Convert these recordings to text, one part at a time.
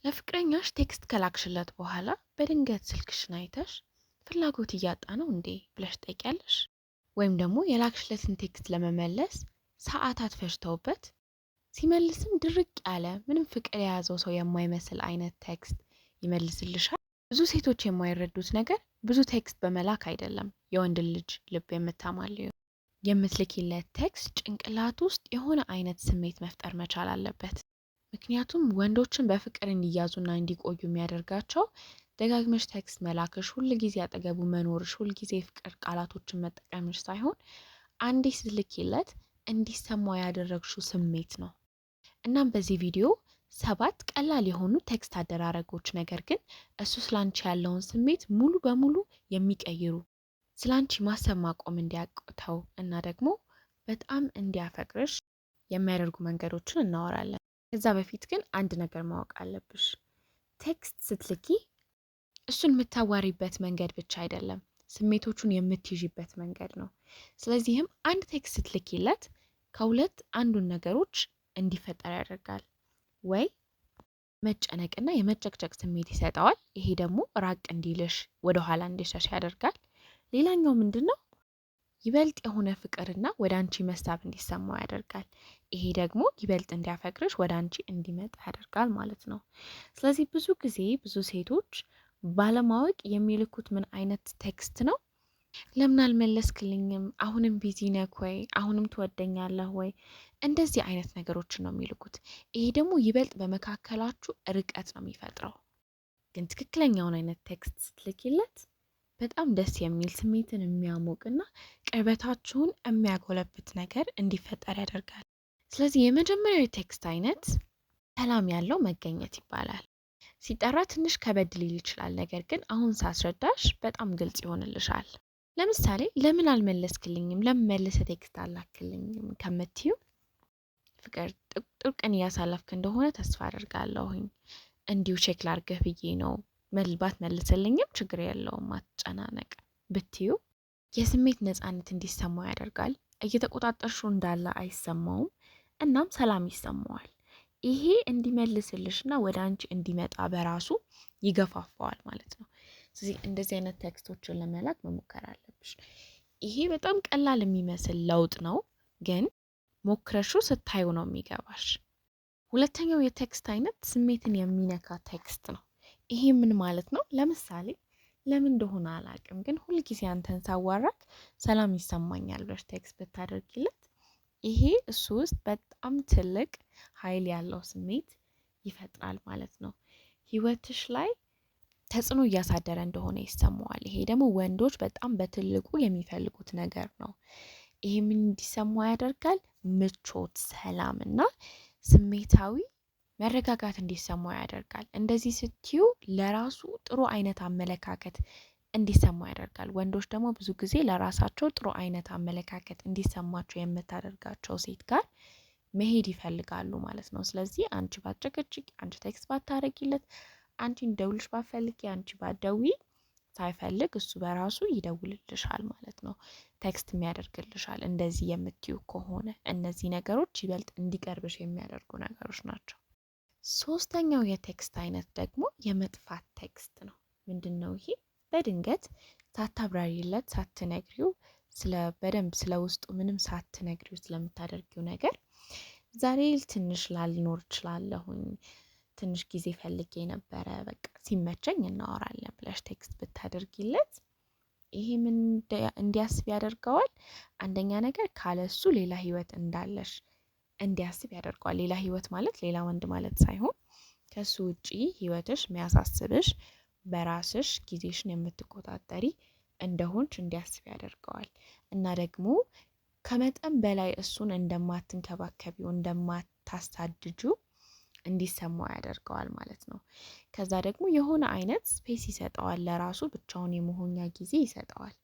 ለፍቅረኛሽ ቴክስት ከላክሽለት በኋላ በድንገት ስልክሽን አይተሽ ፍላጎት እያጣ ነው እንዴ ብለሽ ጠይቂያለሽ? ወይም ደግሞ የላክሽለትን ቴክስት ለመመለስ ሰዓታት ፈጅተውበት ሲመልስም ድርቅ ያለ ምንም ፍቅር የያዘው ሰው የማይመስል አይነት ቴክስት ይመልስልሻል? ብዙ ሴቶች የማይረዱት ነገር ብዙ ቴክስት በመላክ አይደለም የወንድ ልጅ ልብ የምታማልዩ። የምትልኪለት ቴክስት ጭንቅላት ውስጥ የሆነ አይነት ስሜት መፍጠር መቻል አለበት። ምክንያቱም ወንዶችን በፍቅር እንዲያዙና እንዲቆዩ የሚያደርጋቸው ደጋግመሽ ቴክስት መላክሽ፣ ሁል ጊዜ አጠገቡ መኖርሽ፣ ሁል ጊዜ የፍቅር ቃላቶችን መጠቀምሽ ሳይሆን አንዴ ስትልኪለት እንዲሰማው ያደረግሽው ስሜት ነው። እናም በዚህ ቪዲዮ 7 ቀላል የሆኑ ቴክስት አደራረጎች ነገር ግን እሱ ስላንቺ ያለውን ስሜት ሙሉ በሙሉ የሚቀይሩ ስላንቺ ማሰብ ማቆም እንዲያቅተው እና ደግሞ በጣም እንዲያፈቅርሽ የሚያደርጉ መንገዶችን እናወራለን። ከዛ በፊት ግን አንድ ነገር ማወቅ አለብሽ። ቴክስት ስትልኪ እሱን የምታዋሪበት መንገድ ብቻ አይደለም፣ ስሜቶቹን የምትይዥበት መንገድ ነው። ስለዚህም አንድ ቴክስት ስትልኪለት ከሁለት አንዱን ነገሮች እንዲፈጠር ያደርጋል። ወይ መጨነቅና የመጨቅጨቅ ስሜት ይሰጠዋል። ይሄ ደግሞ ራቅ እንዲልሽ ወደኋላ እንዲሸሽ ያደርጋል። ሌላኛው ምንድነው? ይበልጥ የሆነ ፍቅርና ወደ አንቺ መሳብ እንዲሰማው ያደርጋል። ይሄ ደግሞ ይበልጥ እንዲያፈቅርሽ ወደ አንቺ እንዲመጣ ያደርጋል ማለት ነው። ስለዚህ ብዙ ጊዜ ብዙ ሴቶች ባለማወቅ የሚልኩት ምን አይነት ቴክስት ነው? ለምን አልመለስክልኝም? አሁንም ቢዚ ነህ ወይ? አሁንም ትወደኛለህ ወይ? እንደዚህ አይነት ነገሮችን ነው የሚልኩት። ይሄ ደግሞ ይበልጥ በመካከላችሁ ርቀት ነው የሚፈጥረው። ግን ትክክለኛውን አይነት ቴክስት ስትልኪለት በጣም ደስ የሚል ስሜትን የሚያሞቅና ቅርበታችሁን የሚያጎለብት ነገር እንዲፈጠር ያደርጋል። ስለዚህ የመጀመሪያው የቴክስት አይነት ሰላም ያለው መገኘት ይባላል። ሲጠራ ትንሽ ከበድ ሊል ይችላል፣ ነገር ግን አሁን ሳስረዳሽ በጣም ግልጽ ይሆንልሻል። ለምሳሌ ለምን አልመለስክልኝም፣ ለምን መልሰህ ቴክስት አላክልኝም ከምትዩ ፍቅር ጥሩ ቀን እያሳለፍክ እንደሆነ ተስፋ አደርጋለሁኝ፣ እንዲሁ ቼክ ላድርግህ ብዬ ነው፣ መልባት መልስልኝም ችግር የለውም አትጨናነቅ ብትዩ የስሜት ነፃነት እንዲሰማው ያደርጋል። እየተቆጣጠርሽው እንዳለ አይሰማውም፣ እናም ሰላም ይሰማዋል። ይሄ እንዲመልስልሽና ወደ አንቺ እንዲመጣ በራሱ ይገፋፋዋል ማለት ነው። ስለዚህ እንደዚህ አይነት ቴክስቶችን ለመላክ መሞከር አለብሽ። ይሄ በጣም ቀላል የሚመስል ለውጥ ነው፣ ግን ሞክረሹ ስታዩ ነው የሚገባሽ። ሁለተኛው የቴክስት አይነት ስሜትን የሚነካ ቴክስት ነው። ይሄ ምን ማለት ነው? ለምሳሌ ለምን እንደሆነ አላውቅም፣ ግን ሁልጊዜ አንተን ሳዋራክ ሰላም ይሰማኛል ብለሽ ቴክስት ብታደርጊለት ይሄ እሱ ውስጥ በጣም ትልቅ ኃይል ያለው ስሜት ይፈጥራል ማለት ነው። ህይወትሽ ላይ ተጽዕኖ እያሳደረ እንደሆነ ይሰማዋል። ይሄ ደግሞ ወንዶች በጣም በትልቁ የሚፈልጉት ነገር ነው። ይሄ ምን እንዲሰማው ያደርጋል? ምቾት፣ ሰላም እና ስሜታዊ መረጋጋት እንዲሰማው ያደርጋል። እንደዚህ ስትዩ ለራሱ ጥሩ አይነት አመለካከት እንዲሰማው ያደርጋል። ወንዶች ደግሞ ብዙ ጊዜ ለራሳቸው ጥሩ አይነት አመለካከት እንዲሰማቸው የምታደርጋቸው ሴት ጋር መሄድ ይፈልጋሉ ማለት ነው። ስለዚህ አንቺ ባጨቀጭቂ፣ አንቺ ቴክስት ባታረጊለት፣ አንቺ እንደውልሽ ባፈልጊ፣ አንቺ ባደዊ ሳይፈልግ እሱ በራሱ ይደውልልሻል ማለት ነው። ቴክስት የሚያደርግልሻል። እንደዚህ የምትዩ ከሆነ እነዚህ ነገሮች ይበልጥ እንዲቀርብሽ የሚያደርጉ ነገሮች ናቸው። ሶስተኛው የቴክስት አይነት ደግሞ የመጥፋት ቴክስት ነው። ምንድነው ይሄ? በድንገት ሳታብራሪለት፣ ሳትነግሪው፣ በደንብ ስለ ውስጡ ምንም ሳትነግሪው ስለምታደርጊው ነገር ዛሬ ትንሽ ላልኖር እችላለሁኝ፣ ትንሽ ጊዜ ፈልጌ ነበረ፣ በቃ ሲመቸኝ እናወራለን ብለሽ ቴክስት ብታደርጊለት ይሄ ምን እንዲያስብ ያደርገዋል? አንደኛ ነገር ካለሱ ሌላ ህይወት እንዳለሽ እንዲያስብ ያደርገዋል። ሌላ ህይወት ማለት ሌላ ወንድ ማለት ሳይሆን ከሱ ውጪ ህይወትሽ የሚያሳስብሽ፣ በራስሽ ጊዜሽን የምትቆጣጠሪ እንደሆንሽ እንዲያስብ ያደርገዋል። እና ደግሞ ከመጠን በላይ እሱን እንደማትንከባከቢው፣ እንደማታሳድጁ እንዲሰማው ያደርገዋል ማለት ነው። ከዛ ደግሞ የሆነ አይነት ስፔስ ይሰጠዋል፣ ለራሱ ብቻውን የመሆኛ ጊዜ ይሰጠዋል።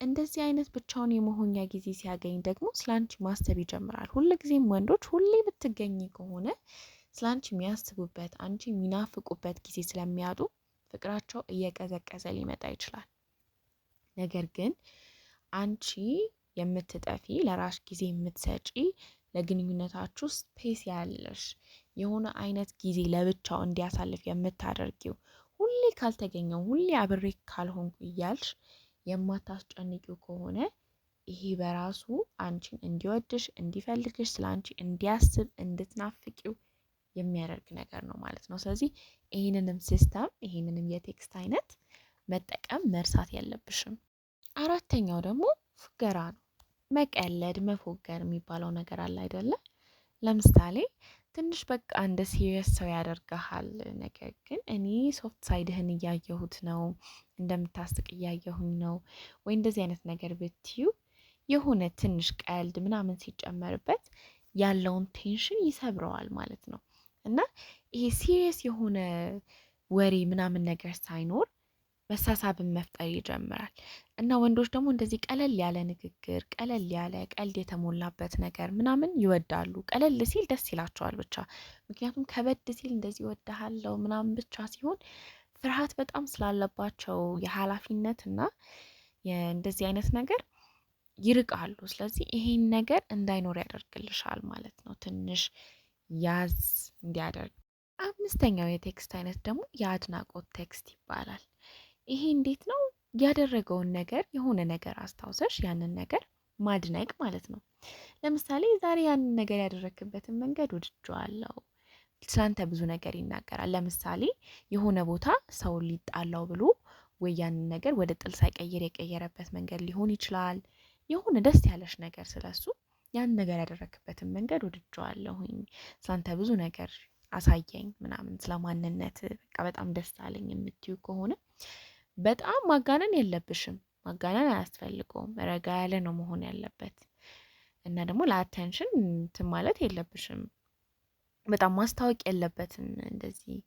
እንደዚህ አይነት ብቻውን የመሆኛ ጊዜ ሲያገኝ ደግሞ ስላንቺ ማሰብ ይጀምራል። ሁልጊዜም ወንዶች ሁሌ ብትገኝ ከሆነ ስላንቺ የሚያስቡበት፣ አንቺ የሚናፍቁበት ጊዜ ስለሚያጡ ፍቅራቸው እየቀዘቀዘ ሊመጣ ይችላል። ነገር ግን አንቺ የምትጠፊ፣ ለራሽ ጊዜ የምትሰጪ፣ ለግንኙነታችሁ ስፔስ ያለሽ፣ የሆነ አይነት ጊዜ ለብቻው እንዲያሳልፍ የምታደርጊው ሁሌ ካልተገኘው ሁሌ አብሬ ካልሆንኩ እያልሽ የማታስጨንቂው ከሆነ ይሄ በራሱ አንቺን እንዲወድሽ እንዲፈልግሽ ስለ አንቺ እንዲያስብ እንድትናፍቂው የሚያደርግ ነገር ነው ማለት ነው። ስለዚህ ይህንንም ሲስተም ይህንንም የቴክስት አይነት መጠቀም መርሳት የለብሽም። አራተኛው ደግሞ ፉገራ ነው። መቀለድ መፎገር የሚባለው ነገር አለ አይደለ? ለምሳሌ ትንሽ በቃ እንደ ሲሪየስ ሰው ያደርግሃል። ነገር ግን እኔ ሶፍት ሳይድህን እያየሁት ነው፣ እንደምታስቅ እያየሁኝ ነው ወይ እንደዚህ አይነት ነገር ብትዩ የሆነ ትንሽ ቀልድ ምናምን ሲጨመርበት ያለውን ቴንሽን ይሰብረዋል ማለት ነው። እና ይሄ ሲሪየስ የሆነ ወሬ ምናምን ነገር ሳይኖር መሳሳብን መፍጠር ይጀምራል። እና ወንዶች ደግሞ እንደዚህ ቀለል ያለ ንግግር፣ ቀለል ያለ ቀልድ የተሞላበት ነገር ምናምን ይወዳሉ። ቀለል ሲል ደስ ይላቸዋል ብቻ። ምክንያቱም ከበድ ሲል እንደዚህ እወድሃለሁ ምናምን ብቻ ሲሆን ፍርሃት በጣም ስላለባቸው የኃላፊነት እና እንደዚህ አይነት ነገር ይርቃሉ። ስለዚህ ይሄን ነገር እንዳይኖር ያደርግልሻል ማለት ነው፣ ትንሽ ያዝ እንዲያደርግ። አምስተኛው የቴክስት አይነት ደግሞ የአድናቆት ቴክስት ይባላል። ይሄ እንዴት ነው? ያደረገውን ነገር የሆነ ነገር አስታውሰሽ ያንን ነገር ማድነቅ ማለት ነው። ለምሳሌ ዛሬ ያንን ነገር ያደረክበትን መንገድ ወድጄዋለሁ፣ ስላንተ ብዙ ነገር ይናገራል። ለምሳሌ የሆነ ቦታ ሰው ሊጣላው ብሎ ወይ ያንን ነገር ወደ ጥል ሳይቀይር የቀየረበት መንገድ ሊሆን ይችላል። የሆነ ደስ ያለሽ ነገር ስለሱ ያንን ነገር ያደረክበትን መንገድ ወድጄዋለሁኝ፣ ስላንተ ብዙ ነገር አሳየኝ ምናምን፣ ስለማንነት በቃ በጣም ደስ አለኝ የምትዩ ከሆነ በጣም ማጋነን የለብሽም። ማጋነን አያስፈልገውም። ረጋ ያለ ነው መሆን ያለበት። እና ደግሞ ለአቴንሽን እንትን ማለት የለብሽም። በጣም ማስታወቅ የለበትም። እንደዚህ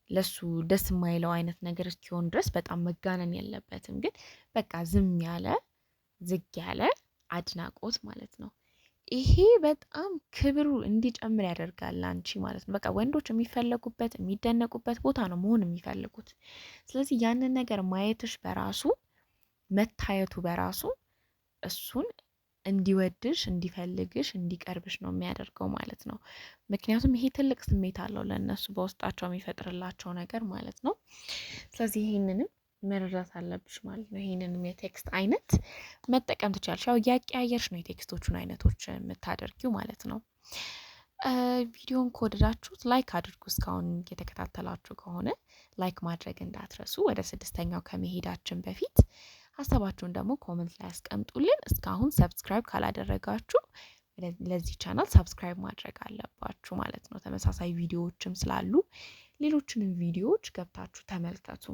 ለሱ ደስ የማይለው አይነት ነገር እስኪሆን ድረስ በጣም መጋነን የለበትም። ግን በቃ ዝም ያለ ዝግ ያለ አድናቆት ማለት ነው። ይሄ በጣም ክብሩ እንዲጨምር ያደርጋል አንቺ ማለት ነው። በቃ ወንዶች የሚፈለጉበት የሚደነቁበት ቦታ ነው መሆን የሚፈልጉት። ስለዚህ ያንን ነገር ማየትሽ በራሱ መታየቱ በራሱ እሱን እንዲወድሽ እንዲፈልግሽ እንዲቀርብሽ ነው የሚያደርገው ማለት ነው። ምክንያቱም ይሄ ትልቅ ስሜት አለው ለእነሱ በውስጣቸው የሚፈጥርላቸው ነገር ማለት ነው። ስለዚህ ይሄንንም መረዳት አለብሽ ማለት ነው። ይሄንንም የቴክስት አይነት መጠቀም ትችላለሽ። ያው እያቀያየርሽ ነው የቴክስቶቹን አይነቶች የምታደርጊው ማለት ነው። ቪዲዮን ከወደዳችሁት ላይክ አድርጉ። እስካሁን የተከታተላችሁ ከሆነ ላይክ ማድረግ እንዳትረሱ። ወደ ስድስተኛው ከመሄዳችን በፊት ሀሳባችሁን ደግሞ ኮመንት ላይ ያስቀምጡልን። እስካሁን ሰብስክራይብ ካላደረጋችሁ ለዚህ ቻናል ሰብስክራይብ ማድረግ አለባችሁ ማለት ነው። ተመሳሳይ ቪዲዮዎችም ስላሉ ሌሎችንም ቪዲዮዎች ገብታችሁ ተመልከቱ።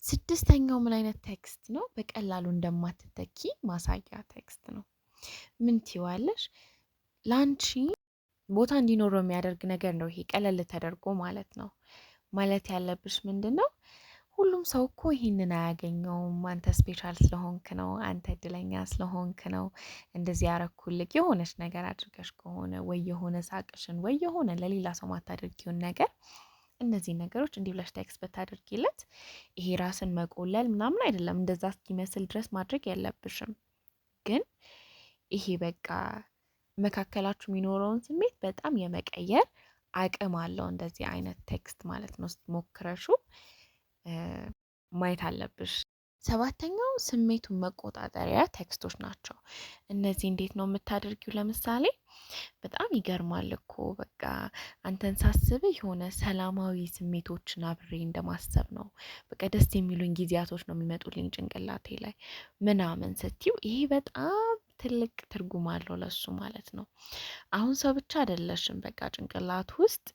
ስድስተኛው ምን አይነት ቴክስት ነው? በቀላሉ እንደማትተኪ ማሳያ ቴክስት ነው። ምን ትይዋለሽ? ላንቺ ቦታ እንዲኖረው የሚያደርግ ነገር ነው። ይሄ ቀለል ተደርጎ ማለት ነው። ማለት ያለብሽ ምንድን ነው? ሁሉም ሰው እኮ ይሄንን አያገኘውም። አንተ ስፔሻል ስለሆንክ ነው፣ አንተ እድለኛ ስለሆንክ ነው እንደዚህ ያረኩልክ። የሆነች ነገር አድርገሽ ከሆነ ወይ የሆነ ሳቅሽን ወይ የሆነ ለሌላ ሰው ማታደርጊውን ነገር እነዚህ ነገሮች እንዲህ ብለሽ ቴክስት ብታደርጊለት ይሄ ራስን መቆለል ምናምን አይደለም። እንደዛ እስኪመስል ድረስ ማድረግ የለብሽም። ግን ይሄ በቃ መካከላችሁ የሚኖረውን ስሜት በጣም የመቀየር አቅም አለው እንደዚህ አይነት ቴክስት ማለት ነው። ሞክረሹ ማየት አለብሽ። ሰባተኛው ስሜቱን መቆጣጠሪያ ቴክስቶች ናቸው። እነዚህ እንዴት ነው የምታደርጊው? ለምሳሌ በጣም ይገርማል እኮ በቃ አንተን ሳስብ የሆነ ሰላማዊ ስሜቶችን አብሬ እንደማሰብ ነው። በቃ ደስ የሚሉኝ ጊዜያቶች ነው የሚመጡልኝ ጭንቅላቴ ላይ ምናምን ስትዩ ይሄ በጣም ትልቅ ትርጉም አለው ለሱ ማለት ነው። አሁን ሰው ብቻ አይደለሽም፣ በቃ ጭንቅላት ውስጥ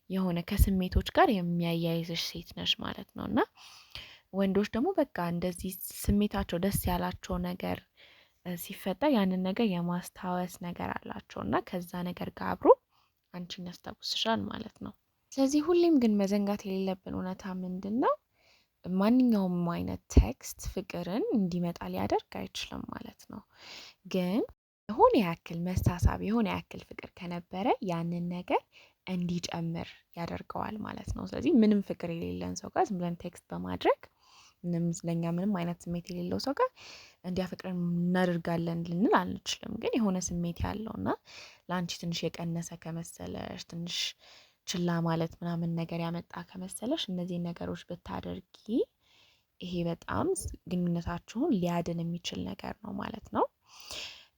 የሆነ ከስሜቶች ጋር የሚያያይዝሽ ሴት ነሽ ማለት ነው። እና ወንዶች ደግሞ በቃ እንደዚህ ስሜታቸው ደስ ያላቸው ነገር ሲፈጠር ያንን ነገር የማስታወስ ነገር አላቸው እና ከዛ ነገር ጋር አብሮ አንቺን ያስታውስሻል ማለት ነው። ስለዚህ ሁሌም ግን መዘንጋት የሌለብን እውነታ ምንድን ነው? ማንኛውም አይነት ቴክስት ፍቅርን እንዲመጣ ሊያደርግ አይችልም ማለት ነው። ግን የሆነ ያክል መሳሳብ የሆነ ያክል ፍቅር ከነበረ ያንን ነገር እንዲጨምር ያደርገዋል ማለት ነው። ስለዚህ ምንም ፍቅር የሌለን ሰው ጋር ዝም ብለን ቴክስት በማድረግ ለኛ ምንም አይነት ስሜት የሌለው ሰው ጋር እንዲያፈቅረን እናደርጋለን ልንል አንችልም። ግን የሆነ ስሜት ያለውና ለአንቺ ትንሽ የቀነሰ ከመሰለሽ ትንሽ ችላ ማለት ምናምን ነገር ያመጣ ከመሰለሽ እነዚህን ነገሮች ብታደርጊ ይሄ በጣም ግንኙነታችሁን ሊያድን የሚችል ነገር ነው ማለት ነው።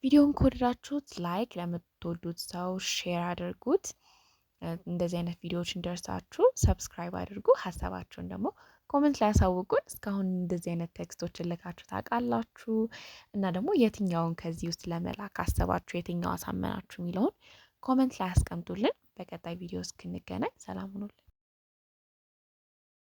ቪዲዮውን ከወደዳችሁት ላይክ፣ ለምትወዱት ሰው ሼር አድርጉት። እንደዚህ አይነት ቪዲዮዎች እንደርሳችሁ ሰብስክራይብ አድርጉ። ሀሳባችሁን ደግሞ ኮሜንት ላይ ያሳውቁን። እስካሁን እንደዚህ አይነት ቴክስቶችን ልካችሁ ታውቃላችሁ? እና ደግሞ የትኛውን ከዚህ ውስጥ ለመላክ አሰባችሁ፣ የትኛው አሳመናችሁ የሚለውን ኮሜንት ላይ አስቀምጡልን። በቀጣይ ቪዲዮ እስክንገናኝ ሰላም ሁኑልን።